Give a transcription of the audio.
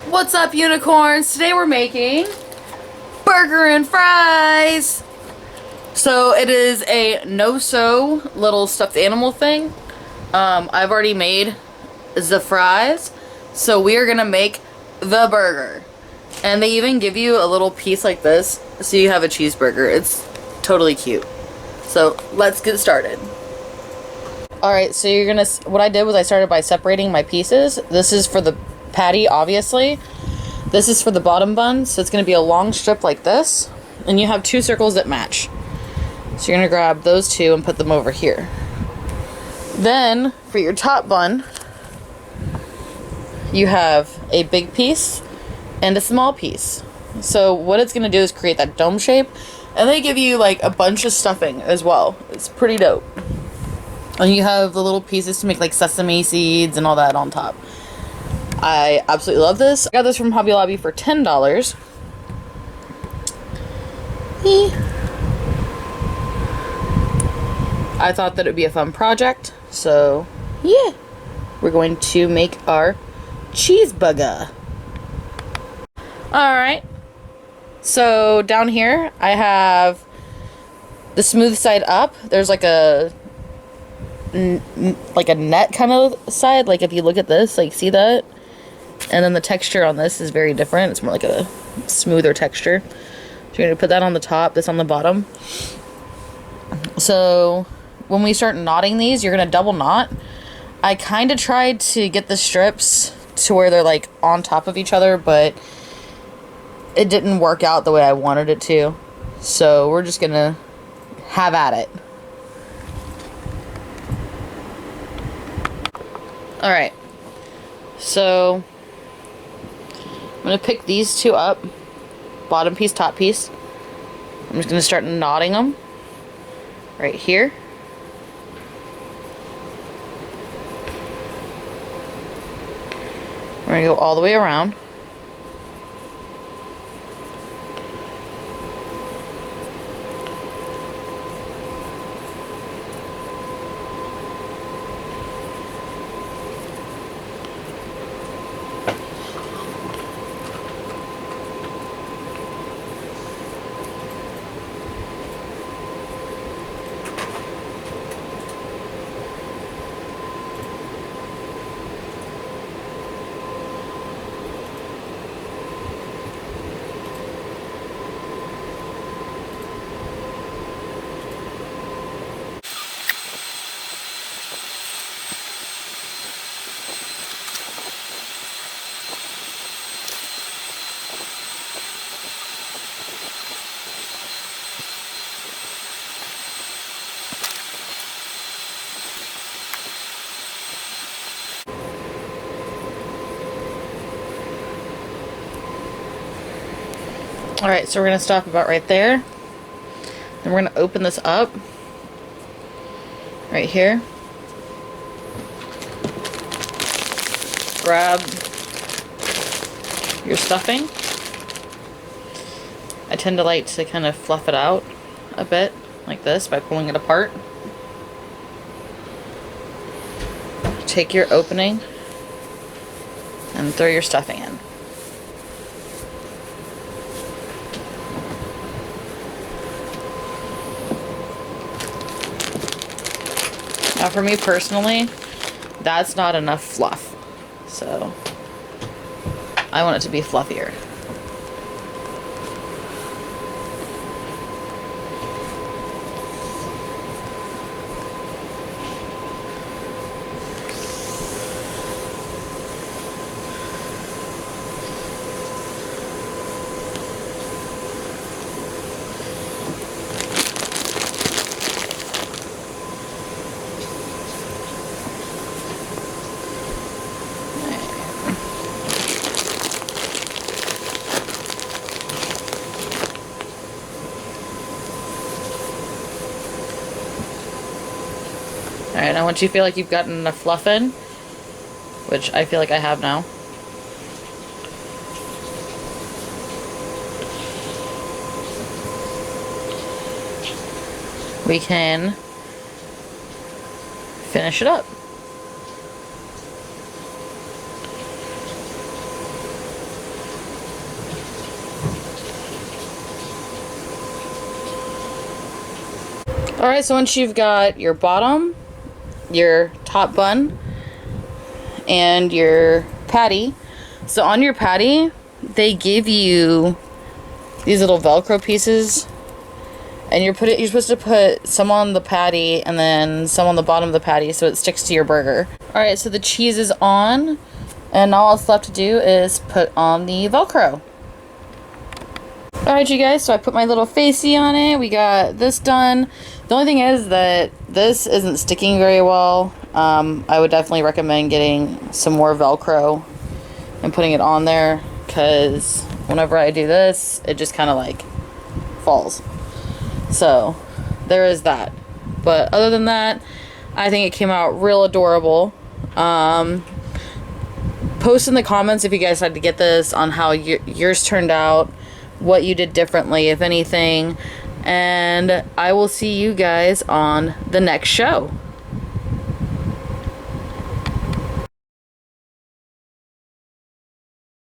What's up, unicorns? Today we're making burger and fries. So it is a no-sew little stuffed animal thing. I've already made the fries, so we are gonna make the burger. And they even give you a little piece like this, so you have a cheeseburger. It's totally cute. So let's get started. Alright, so what I did was I started by separating my pieces. This is for the patty, obviously. This is for the bottom bun, so it's going to be a long strip like this. And you have two circles that match. So you're going to grab those two and put them over here. Then, for your top bun, you have a big piece and a small piece. So what it's going to do is create that dome shape. And they give you like a bunch of stuffing as well. It's pretty dope. And you have the little pieces to make like sesame seeds and all that on top. I absolutely love this. I got this from Hobby Lobby for $10. I thought that it would be a fun project, so yeah. We're going to make our cheeseburger. Alright. So down here I have the smooth side up. There's like a net kind of side, like if you look at this, like see that? And then the texture on this is very different. It's more like a smoother texture. So you're going to put that on the top, this on the bottom. So when we start knotting these, you're going to double knot. I kind of tried to get the strips to where they're like on top of each other, but it didn't work out the way I wanted it to. So we're just going to have at it. Alright, so I'm going to pick these two up, bottom piece, top piece. I'm just going to start knotting them right here. We're going to go all the way around. Alright, so we're going to stop about right there. Then we're going to open this up. Right here. Grab your stuffing. I tend to like to kind of fluff it out a bit, like this, by pulling it apart. Take your opening and throw your stuffing in. Now for me personally, that's not enough fluff, so I want it to be fluffier. Alright, now once you feel like you've gotten enough fluff in, which I feel like I have now, we can finish it up. Alright, so once you've got your bottom, your top bun, and your patty, so on your patty, they give you these little Velcro pieces, and you're supposed to put some on the patty and then some on the bottom of the patty so it sticks to your burger. Alright, so the cheese is on, and all it's left to do is put on the Velcro. Alright, you guys, so I put my little facey on it. We got this done. The only thing is that this isn't sticking very well. I would definitely recommend getting some more Velcro and putting it on there, because whenever I do this, it just kind of like falls. So there is that. But other than that, I think it came out real adorable. Post in the comments if you guys had to get this on how yours turned out, what you did differently, if anything, and I will see you guys on the next show.